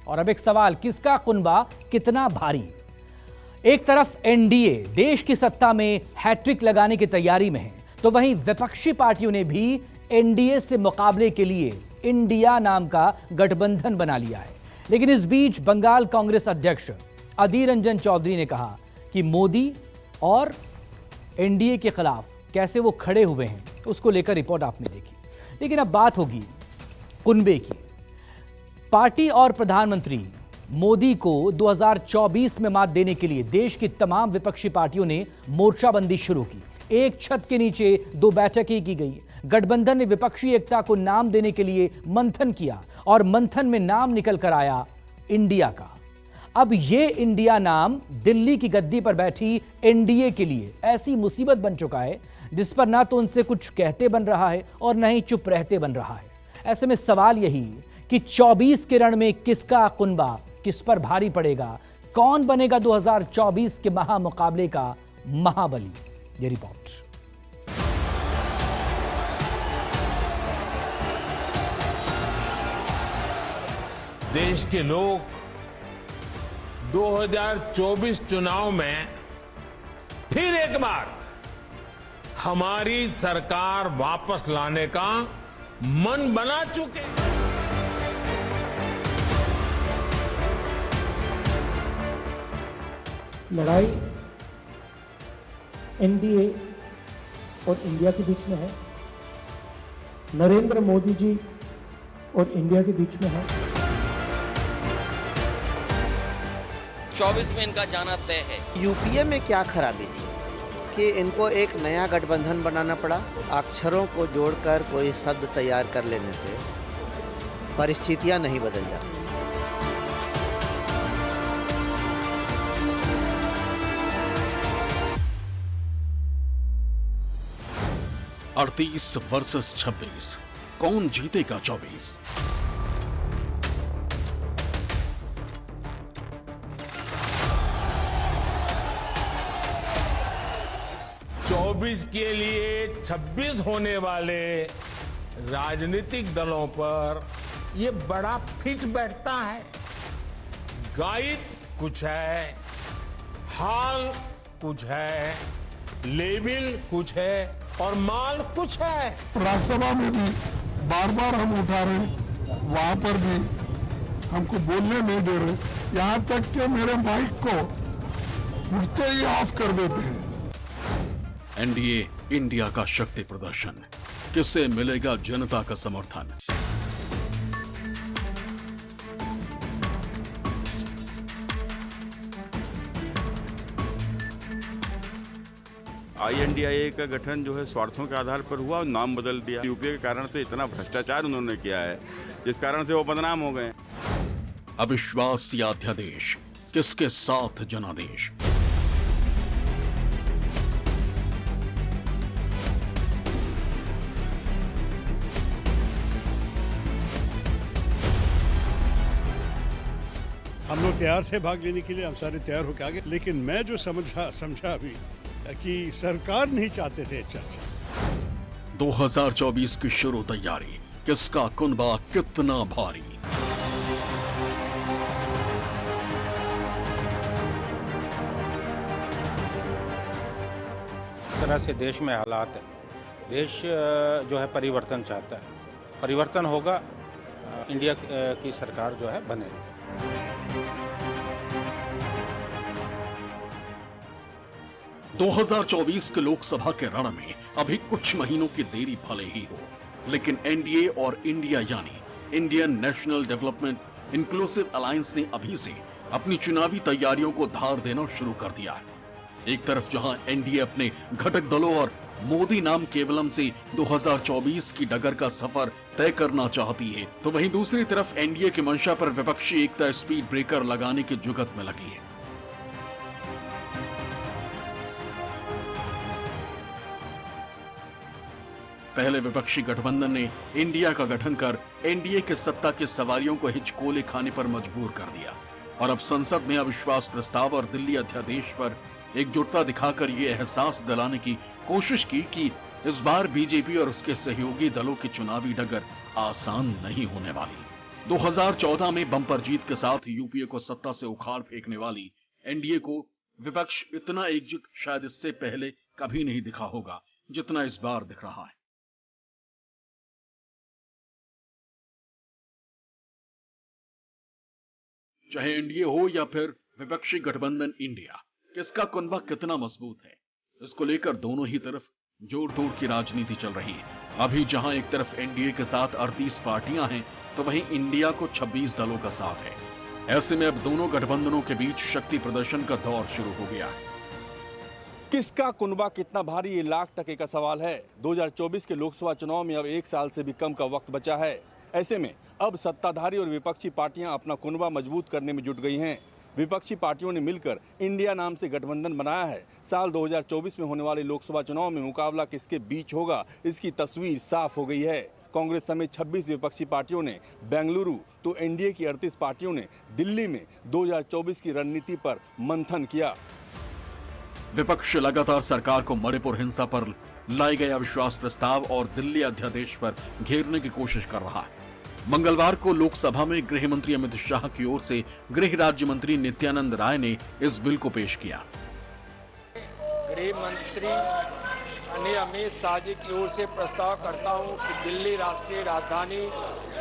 और अब एक सवाल, किसका कुनबा कितना भारी? एक तरफ एनडीए देश की सत्ता में हैट्रिक लगाने की तैयारी में है, तो वहीं विपक्षी पार्टियों ने भी एनडीए से मुकाबले के लिए इंडिया नाम का गठबंधन बना लिया है। लेकिन इस बीच बंगाल कांग्रेस अध्यक्ष अधीर रंजन चौधरी ने कहा कि मोदी और एनडीए के खिलाफ कैसे वो खड़े हुए हैं, उसको लेकर रिपोर्ट आपने देखी। लेकिन अब बात होगी कुनबे की। पार्टी और प्रधानमंत्री मोदी को 2024 में मात देने के लिए देश की तमाम विपक्षी पार्टियों ने मोर्चाबंदी शुरू की। एक छत के नीचे 2 बैठकें की गई। गठबंधन ने विपक्षी एकता को नाम देने के लिए मंथन किया और मंथन में नाम निकल कर आया इंडिया का। अब यह इंडिया नाम दिल्ली की गद्दी पर बैठी एनडीए के लिए ऐसी मुसीबत बन चुका है जिस पर ना तो उनसे कुछ कहते बन रहा है और ना ही चुप रहते बन रहा है। ऐसे में सवाल यही कि 24 के रण में किसका कुनबा किस पर भारी पड़ेगा, कौन बनेगा 2024 के महामुकाबले का महाबली? ये रिपोर्ट। देश के लोग 2024 चुनाव में फिर एक बार हमारी सरकार वापस लाने का मन बना चुके। लड़ाई एनडीए और इंडिया के बीच में है, नरेंद्र मोदी जी और इंडिया के बीच में है। 24 में इनका जाना तय है। यूपीए में क्या खराबी थी कि इनको एक नया गठबंधन बनाना पड़ा। अक्षरों को जोड़कर कोई शब्द तैयार कर लेने से परिस्थितियां नहीं बदल जाती। 38 वर्सेस 26, कौन जीतेगा 24? के लिए 26 होने वाले राजनीतिक दलों पर ये बड़ा फिट बैठता है। गाइड कुछ है, हाल कुछ है, लेबिल कुछ है और माल कुछ है। राज्यसभा में भी बार बार हम उठा रहे हैं, वहां पर भी हमको बोलने नहीं दे रहे, यहाँ तक कि मेरे माइक को उठते ही ऑफ कर देते हैं। एनडीए इंडिया का शक्ति प्रदर्शन, किससे मिलेगा जनता का समर्थन? INDIA का गठन जो है स्वार्थों के आधार पर हुआ और नाम बदल दिया। यूपीए के कारण से इतना भ्रष्टाचार उन्होंने किया है जिस कारण से वो बदनाम हो गए। अविश्वास या अध्यादेश, किसके साथ जनादेश? हम लोग तैयार थे भाग लेने के लिए, हम सारे तैयार होकर आगे, लेकिन मैं जो समझा अभी कि सरकार नहीं चाहते थे चर्चा। 2024 की शुरू तैयारी, किसका कुनबा कितना भारी? इस तरह से देश में हालात है, देश जो है परिवर्तन चाहता है, परिवर्तन होगा, इंडिया की सरकार जो है बनेगी। 2024 के लोकसभा के रण में अभी कुछ महीनों की देरी भले ही हो, लेकिन एनडीए और इंडिया यानी Indian national development inclusive alliance ने अभी से अपनी चुनावी तैयारियों को धार देना शुरू कर दिया है। एक तरफ जहां एनडीए अपने घटक दलों और मोदी नाम केवलम से 2024 की डगर का सफर तय करना चाहती है, तो वहीं दूसरी तरफ एनडीए की मंशा पर विपक्षी एकता स्पीड ब्रेकर लगाने की जुगत में लगी है। पहले विपक्षी गठबंधन ने इंडिया का गठन कर एनडीए के सत्ता के सवारियों को हिचकोले खाने पर मजबूर कर दिया और अब संसद में अविश्वास प्रस्ताव और दिल्ली अध्यादेश पर एकजुटता दिखाकर यह एहसास दिलाने की कोशिश की कि इस बार बीजेपी और उसके सहयोगी दलों की चुनावी डगर आसान नहीं होने वाली। 2014 में बम्पर जीत के साथ यूपीए को सत्ता से उखाड़ फेंकने वाली एनडीए को विपक्ष इतना एकजुट शायद इससे पहले कभी नहीं दिखा होगा जितना इस बार दिख रहा है। चाहे एनडीए हो या फिर विपक्षी गठबंधन इंडिया, किसका कुनबा कितना मजबूत है, इसको लेकर दोनों ही तरफ जोड़ तोड़ की राजनीति चल रही है। अभी जहां एक तरफ एनडीए के साथ 38 पार्टियां हैं, तो वहीं इंडिया को 26 दलों का साथ है। ऐसे में अब दोनों गठबंधनों के बीच शक्ति प्रदर्शन का दौर शुरू हो गया है। किसका कुनबा कितना भारी, ये लाख टके का सवाल है। 2024 के लोकसभा चुनाव में अब 1 साल से भी कम का वक्त बचा है। ऐसे में अब सत्ताधारी और विपक्षी पार्टियां अपना कुनबा मजबूत करने में जुट गई हैं। विपक्षी पार्टियों ने मिलकर इंडिया नाम से गठबंधन बनाया है। साल 2024 में होने वाले लोकसभा चुनाव में मुकाबला किसके बीच होगा, इसकी तस्वीर साफ हो गई है। कांग्रेस समेत 26 विपक्षी पार्टियों ने बेंगलुरु, तो एनडीए की 38 पार्टियों ने दिल्ली में 2024 की रणनीति पर मंथन किया। विपक्ष लगातार सरकार को मणिपुर हिंसा पर लाए गए अविश्वास प्रस्ताव और दिल्ली अध्यादेश पर घेरने की कोशिश कर रहा है। मंगलवार को लोकसभा में गृह मंत्री अमित शाह की ओर से गृह राज्य मंत्री नित्यानंद राय ने इस बिल को पेश किया। गृह मंत्री अमित शाह जी की ओर से प्रस्ताव करता हूं कि दिल्ली राष्ट्रीय राजधानी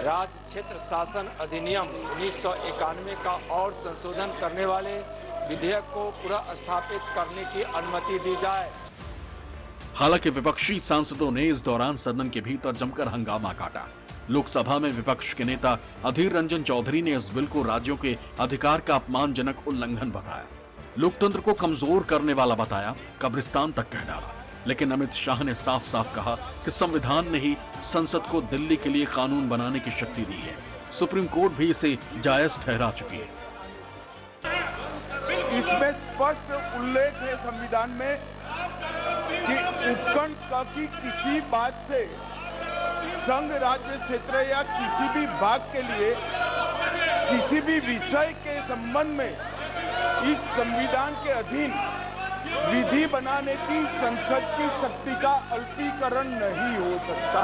राज्य क्षेत्र शासन अधिनियम 1991 का और संशोधन करने वाले विधेयक को पुनः स्थापित करने की अनुमति दी जाए। हालांकि विपक्षी सांसदों ने इस दौरान सदन के भीतर जमकर हंगामा काटा। लोकसभा में विपक्ष के नेता अधीर रंजन चौधरी ने इस बिल को राज्यों के अधिकार का अपमानजनक उल्लंघन बताया, लोकतंत्र को कमजोर करने वाला बताया, कब्रिस्तान तक कह डाला। लेकिन अमित शाह ने साफ साफ कहा कि संविधान ने ही संसद को दिल्ली के लिए कानून बनाने की शक्ति दी है। सुप्रीम कोर्ट भी इसे जायज ठहरा चुकी है। इसमें स्पष्ट उल्लेख है संविधान में कि उपखंड की किसी बात से संघ राज्य क्षेत्र या किसी भी भाग के लिए किसी भी विषय के संबंध में इस संविधान के अधीन विधि बनाने की संसद की शक्ति का अल्पीकरण नहीं हो सकता।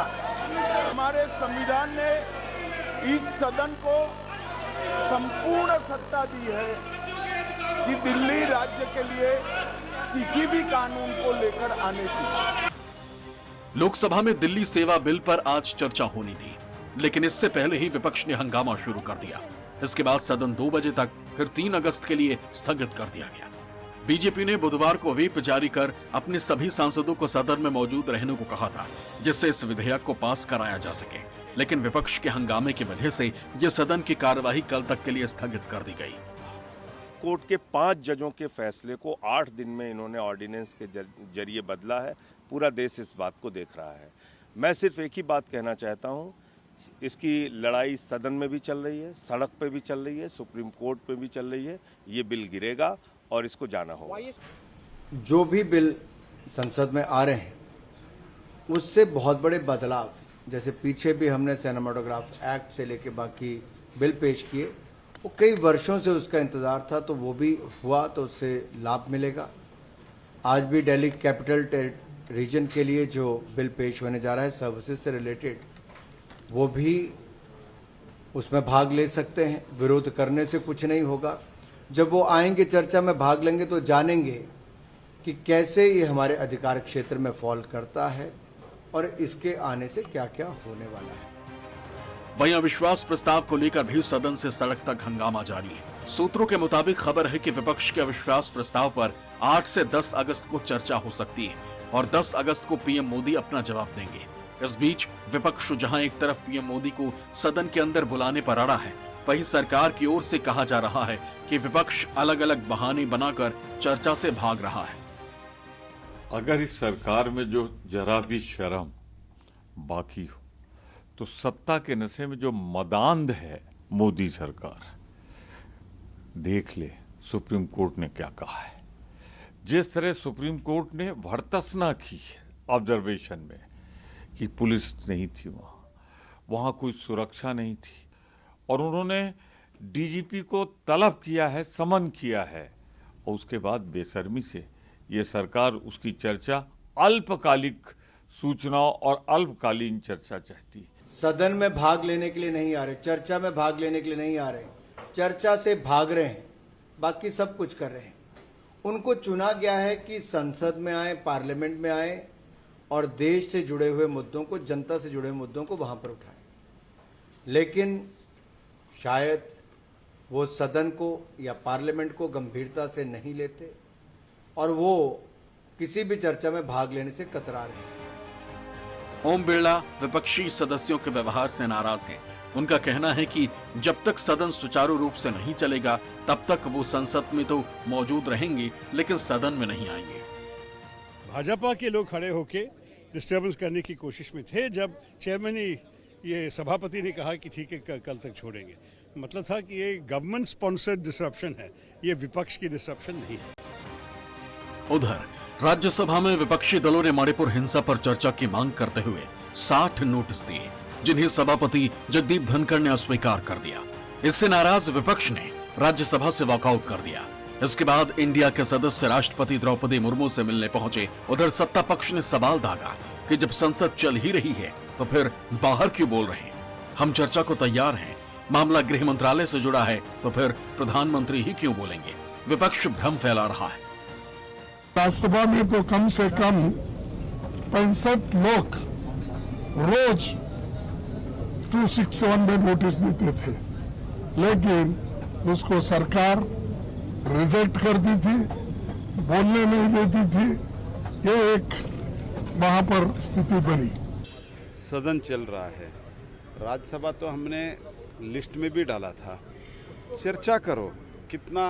हमारे संविधान ने इस सदन को संपूर्ण सत्ता दी है कि दिल्ली राज्य के लिए किसी भी कानून को लेकर आने की। लोकसभा में दिल्ली सेवा बिल पर आज चर्चा होनी थी, लेकिन इससे पहले ही विपक्ष ने हंगामा शुरू कर दिया। इसके बाद सदन 2 बजे तक, फिर 3 अगस्त के लिए स्थगित कर दिया गया। बीजेपी ने बुधवार को व्हिप जारी कर अपने सभी सांसदों को सदन में मौजूद रहने को कहा था, जिससे इस विधेयक को पास कराया जा सके। लेकिन विपक्ष के हंगामे की वजह से यह सदन की कार्यवाही कल तक के लिए स्थगित कर दी गई। कोर्ट के 5 जजों के फैसले को 8 दिन में इन्होंने ऑर्डिनेंस के जरिए बदला है। पूरा देश इस बात को देख रहा है। मैं सिर्फ एक ही बात कहना चाहता हूं, इसकी लड़ाई सदन में भी चल रही है, सड़क पे भी चल रही है, सुप्रीम कोर्ट पे भी चल रही है। ये बिल गिरेगा और इसको जाना होगा। जो भी बिल संसद में आ रहे हैं उससे बहुत बड़े बदलाव, जैसे पीछे भी हमने सिनेमेटोग्राफ एक्ट से लेके बाकी बिल पेश किए, वो कई वर्षों से उसका इंतजार था, तो वो भी हुआ, तो उससे लाभ मिलेगा। आज भी दिल्ली कैपिटल रीजन के लिए जो बिल पेश होने जा रहा है सर्विसेज से रिलेटेड, वो भी उसमें भाग ले सकते हैं। विरोध करने से कुछ नहीं होगा। जब वो आएंगे, चर्चा में भाग लेंगे, तो जानेंगे कि कैसे ये हमारे अधिकार क्षेत्र में फॉल करता है और इसके आने से क्या क्या होने वाला है। वहीं अविश्वास प्रस्ताव को लेकर भी सदन से सड़क तक हंगामा जारी है। सूत्रों के मुताबिक खबर है कि विपक्ष के अविश्वास प्रस्ताव पर 8 से 10 अगस्त को चर्चा हो सकती है और 10 अगस्त को पीएम मोदी अपना जवाब देंगे। इस बीच विपक्ष जहां एक तरफ पीएम मोदी को सदन के अंदर बुलाने पर अड़ा है, वहीं सरकार की ओर से कहा जा रहा है कि विपक्ष अलग अलग बहाने बनाकर चर्चा से भाग रहा है। अगर इस सरकार में जो जरा भी शर्म बाकी हो, तो सत्ता के नशे में जो मदांध है मोदी सरकार, देख ले सुप्रीम कोर्ट ने क्या कहा है। जिस तरह सुप्रीम कोर्ट ने भर्त्सना की ऑब्जर्वेशन में कि पुलिस नहीं थी, वहां कोई सुरक्षा नहीं थी, और उन्होंने डीजीपी को तलब किया है, समन किया है, और उसके बाद बेशर्मी से ये सरकार उसकी चर्चा अल्पकालिक सूचनाओं और अल्पकालीन चर्चा चाहती है। सदन में भाग लेने के लिए नहीं आ रहे, चर्चा में भाग लेने के लिए नहीं आ रहे, चर्चा से भाग रहे हैं, बाकी सब कुछ कर रहे हैं। उनको चुना गया है कि संसद में आए, पार्लियामेंट में आए और देश से जुड़े हुए मुद्दों को, जनता से जुड़े हुए मुद्दों को वहां पर उठाएं। लेकिन शायद वो सदन को या पार्लियामेंट को गंभीरता से नहीं लेते और वो किसी भी चर्चा में भाग लेने से कतरा रहे हैं। ओम बिरला विपक्षी सदस्यों के व्यवहार से नाराज हैं। उनका कहना है कि जब तक सदन सुचारू रूप से नहीं चलेगा तब तक वो संसद में तो मौजूद रहेंगे लेकिन सदन में नहीं आएंगे। भाजपा के लोग खड़े होके डिस्टर्बेंस करने की कोशिश में थे जब चेयरमैन ये सभापति ने कहा कि ठीक है कल तक छोड़ेंगे। मतलब था कि ये गवर्नमेंट स्पॉन्सर्ड डिसरप्शन है, ये विपक्ष की डिसरप्शन नहीं है। उधर राज्यसभा में विपक्षी दलों ने मणिपुर हिंसा पर चर्चा की मांग करते हुए 60 नोटिस दिए, जिन्हें सभापति जगदीप धनखड़ ने अस्वीकार कर दिया। इससे नाराज विपक्ष ने राज्यसभा से वॉकआउट कर दिया। इसके बाद इंडिया के सदस्य राष्ट्रपति द्रौपदी मुर्मू से मिलने पहुंचे। उधर सत्ता पक्ष ने सवाल दागा कि जब संसद चल ही रही है तो फिर बाहर क्यों बोल रहे हैं? हम चर्चा को तैयार हैं। मामला गृह मंत्रालय से जुड़ा है तो फिर प्रधानमंत्री ही क्यों बोलेंगे? विपक्ष भ्रम फैला रहा है। राज्यसभा में तो कम से कम 65 लोग रोज 261 में नोटिस देते थे, लेकिन उसको सरकार रिजेक्ट करती थी, बोलने नहीं देती थी। ये एक वहां पर स्थिति बनी। सदन चल रहा है, राज्यसभा तो हमने लिस्ट में भी डाला था। चर्चा करो, कितना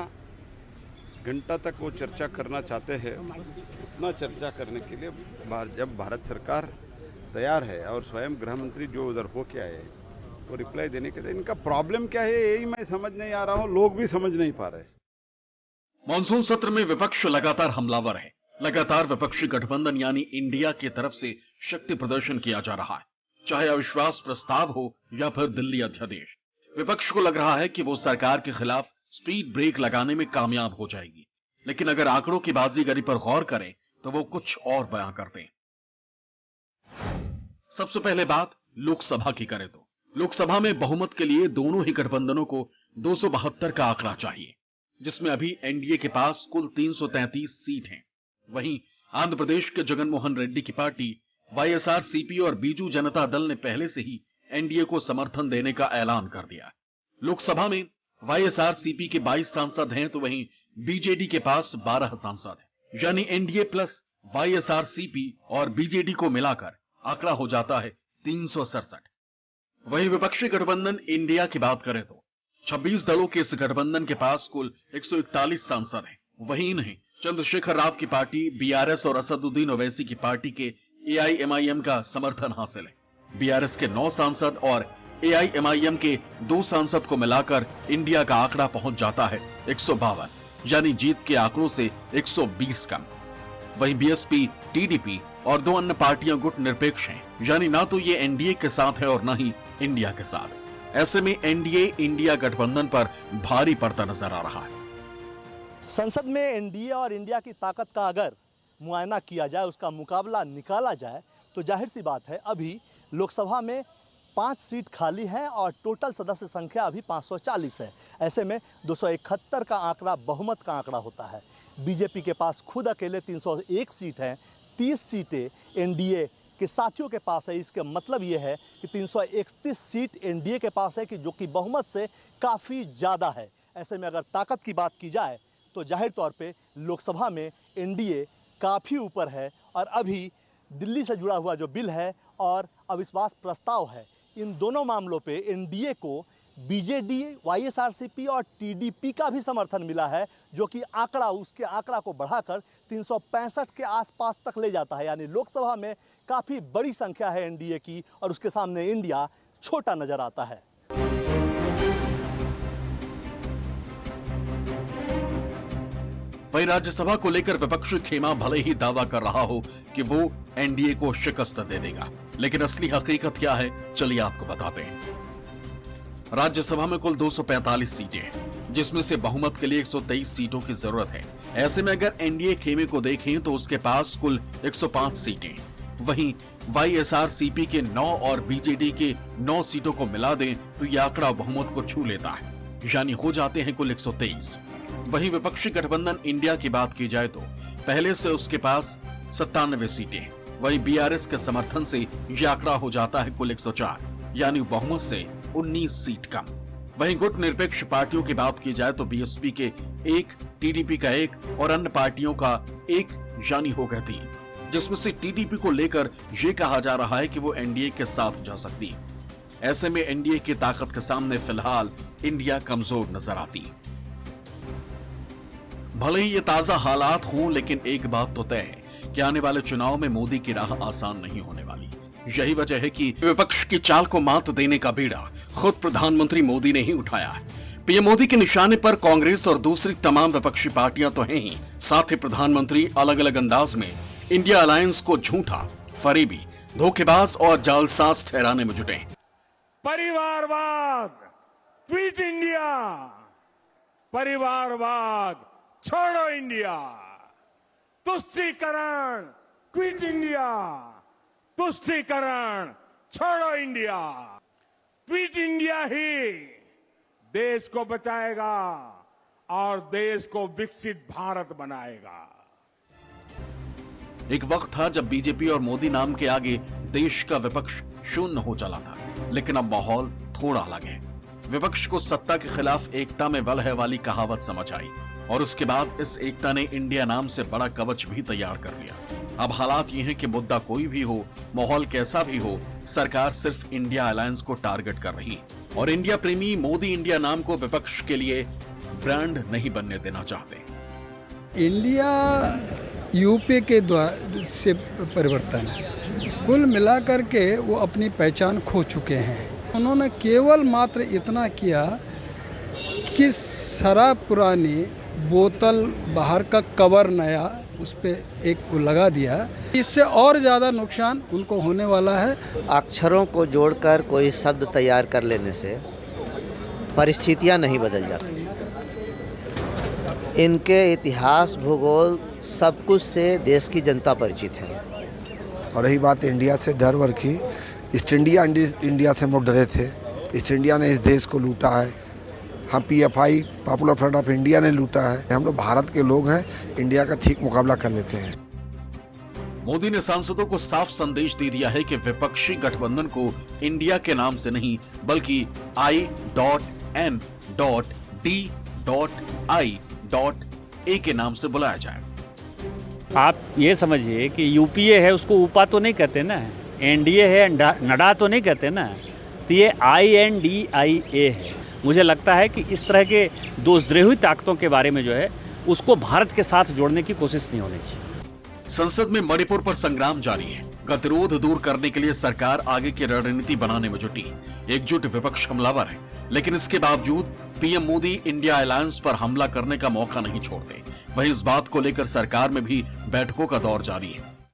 घंटा तक वो चर्चा करना चाहते हैं उतना चर्चा करने के लिए जब भारत सरकार तैयार है और स्वयं गृह मंत्री जो उधर हो के आए वो रिप्लाई देने के लिए, इनका प्रॉब्लम क्या है यही मैं समझ नहीं आ रहा हूँ, लोग भी समझ नहीं पा रहे। मॉनसून सत्र में विपक्ष लगातार हमलावर है। लगातार विपक्षी गठबंधन यानी इंडिया की तरफ से शक्ति प्रदर्शन किया जा रहा है, चाहे अविश्वास प्रस्ताव हो या फिर दिल्ली अध्यादेश। विपक्ष को लग रहा है कि वो सरकार के खिलाफ स्पीड ब्रेक लगाने में कामयाब हो जाएगी, लेकिन अगर आंकड़ों की बाजीगरी पर गौर करें तो वो कुछ और बयां करते हैं। सबसे पहले बात लोकसभा की करें तो लोकसभा में बहुमत के लिए दोनों ही गठबंधनों को 272 का आंकड़ा चाहिए, जिसमें अभी एनडीए के पास कुल 333 सीट हैं। वहीं आंध्र प्रदेश के जगन मोहन रेड्डी की पार्टी वाईएसआरसीपी और बीजू जनता दल ने पहले से ही एनडीए को समर्थन देने का ऐलान कर दिया। लोकसभा में वाईएसआरसीपी के 22 सांसद हैं तो वहीं बीजेडी के पास 12 सांसद हैं, यानी एनडीए प्लस वाईएसआरसीपी और बीजेडी को मिलाकर आंकड़ा हो जाता है 367। वहीं विपक्षी गठबंधन इंडिया की बात करें तो 26 दलों के इस गठबंधन के पास कुल 141 सांसद हैं। वहीं इन्हें चंद्रशेखर राव की पार्टी बीआरएस और असदुद्दीन ओवैसी की पार्टी के एआईएमआईएम का समर्थन हासिल है। बीआरएस के 9 सांसद और एआईएमआईएम के 2 सांसद को मिलाकर इंडिया का आंकड़ा पहुंच जाता है 152, यानी जीत के आंकड़ों से 120 कम। वहीं बीएसपी, टीडीपी और 2 अन्य पार्टियां गुट निरपेक्ष हैं, यानी ना तो ये एनडीए के साथ है और ना ही इंडिया के साथ। ऐसे में एनडीए इंडिया गठबंधन पर भारी पड़ता नजर आ रहा है। संसद में एनडीए और इंडिया की ताकत का अगर मुआयना किया जाए, उसका मुकाबला निकाला जाए, तो जाहिर सी बात है अभी लोकसभा में 5 सीट खाली हैं और टोटल सदस्य संख्या अभी 540 है। ऐसे में 271 का आंकड़ा बहुमत का आंकड़ा होता है। बीजेपी के पास खुद अकेले 301 सीट हैं, 30 सीटें एनडीए के साथियों के पास है। इसका मतलब ये है कि 331 सीट एनडीए के पास है, कि जो कि बहुमत से काफ़ी ज़्यादा है। ऐसे में अगर ताकत की बात की जाए तो जाहिर तौर पे लोकसभा में एनडीए काफ़ी ऊपर है। और अभी दिल्ली से जुड़ा हुआ जो बिल है और अविश्वास प्रस्ताव है, इन दोनों मामलों पे एनडीए को बीजेडी, वाईएसआरसीपी और टीडीपी का भी समर्थन मिला है, जो कि उसके आंकड़ा को बढ़ाकर 365 के आसपास तक ले जाता है। यानी लोकसभा में काफ़ी बड़ी संख्या है एनडीए की और उसके सामने इंडिया छोटा नजर आता है। वहीं राज्यसभा को लेकर विपक्षी खेमा भले ही दावा कर रहा हो कि वो एनडीए को शिकस्त दे देगा, लेकिन असली हकीकत क्या है चलिए आपको बताते हैं। राज्यसभा में कुल 245 सीटें हैं, जिसमें से बहुमत के लिए 123 सीटों की जरूरत है। ऐसे में अगर एनडीए खेमे को देखें तो उसके पास कुल 105 सीटें हैं। वहीं YSRCP के 9 और बीजेडी के 9 सीटों को मिला दें तो यह आंकड़ा बहुमत को छू लेता है, यानी हो जाते हैं कुल 123। वहीं विपक्षी गठबंधन इंडिया की बात की जाए तो पहले से उसके पास 97 सीटें, वहीं BRS के समर्थन से यह आंकड़ा हो जाता है कुल 104, यानी बहुमत से 19 सीट कम। वहीं गुट निरपेक्ष पार्टियों की बात की जाए तो BSP के 1, TDP का 1 और अन्य पार्टियों का 1, यानी हो गए 3, जिसमें से TDP को लेकर यह कहा जा रहा है कि वो NDA के साथ जा सकती है। ऐसे में NDA की ताकत के सामने फिलहाल इंडिया कमजोर नजर आती। भले ही ये ताजा हालात हों, लेकिन एक बात तो तय है कि आने वाले चुनाव में मोदी की राह आसान नहीं होने वाली। यही वजह है कि विपक्ष की चाल को मात देने का बीड़ा खुद प्रधानमंत्री मोदी ने ही उठाया है। पीएम मोदी के निशाने पर कांग्रेस और दूसरी तमाम विपक्षी पार्टियां तो हैं ही, साथ ही प्रधानमंत्री अलग अलग अंदाज में इंडिया अलायंस को झूठा, फरेबी, धोखेबाज और जालसाज ठहराने में जुटे। परिवारवाद, क्विट इंडिया, परिवारवाद, छोड़ो इंडिया, तुष्टीकरण, क्विट इंडिया, तुष्टीकरण, छोड़ो इंडिया। क्विट इंडिया ही देश को बचाएगा और देश को विकसित भारत बनाएगा। एक वक्त था जब बीजेपी और मोदी नाम के आगे देश का विपक्ष शून्य हो चला था, लेकिन अब माहौल थोड़ा अलग है। विपक्ष को सत्ता के खिलाफ एकता में बल है वाली कहावत समझ आई और उसके बाद इस एकता ने इंडिया नाम से बड़ा कवच भी तैयार कर लिया। अब हालात ये हैं कि मुद्दा कोई भी हो, माहौल कैसा भी हो, सरकार सिर्फ इंडिया अलायंस को टारगेट कर रही है और इंडिया प्रेमी मोदी इंडिया नाम को विपक्ष के लिए ब्रांड नहीं बनने देना चाहते। इंडिया यूपी के द्वारा से परिवर्तन है, कुल मिलाकर के वो अपनी पहचान खो चुके हैं। उन्होंने केवल मात्र इतना किया कि शराब पुरानी, बोतल बाहर का कवर नया, उस पर एक को लगा दिया। इससे और ज़्यादा नुकसान उनको होने वाला है। अक्षरों को जोड़कर कोई शब्द तैयार कर लेने से परिस्थितियां नहीं बदल जाती। इनके इतिहास, भूगोल, सब कुछ से देश की जनता परिचित है। और रही बात इंडिया से डर वर की, ईस्ट इंडिया से हम लोग डरे थे। ईस्ट इंडिया ने इस देश को लूटा है। हम PFI, popular front of India ने लूटा है। हम लोग भारत के लोग हैं, इंडिया का ठीक मुकाबला कर लेते हैं। मोदी ने सांसदों को साफ संदेश दे दिया है कि विपक्षी गठबंधन को इंडिया के नाम से नहीं बल्कि I.N.D.I.A के नाम से बुलाया जाए। आप ये समझिए कि UPA है, उसको ऊपा तो नहीं कहते ना, NDA है, नडा तो नहीं कहते ना, तो ये INDIA है। मुझे लगता है कि इस तरह के दोषद्रोही ताकतों के बारे में जो है उसको भारत के साथ जोड़ने की कोशिश नहीं होनी चाहिए। संसद में मणिपुर पर संग्राम जारी है। गतिरोध दूर करने के लिए सरकार आगे की रणनीति बनाने में जुटी। एकजुट विपक्ष हमलावर है, लेकिन इसके बावजूद पीएम मोदी इंडिया अलायंस पर हमला करने का मौका नहीं छोड़ते। वहीं इस बात को लेकर सरकार में भी बैठकों का दौर जारी है।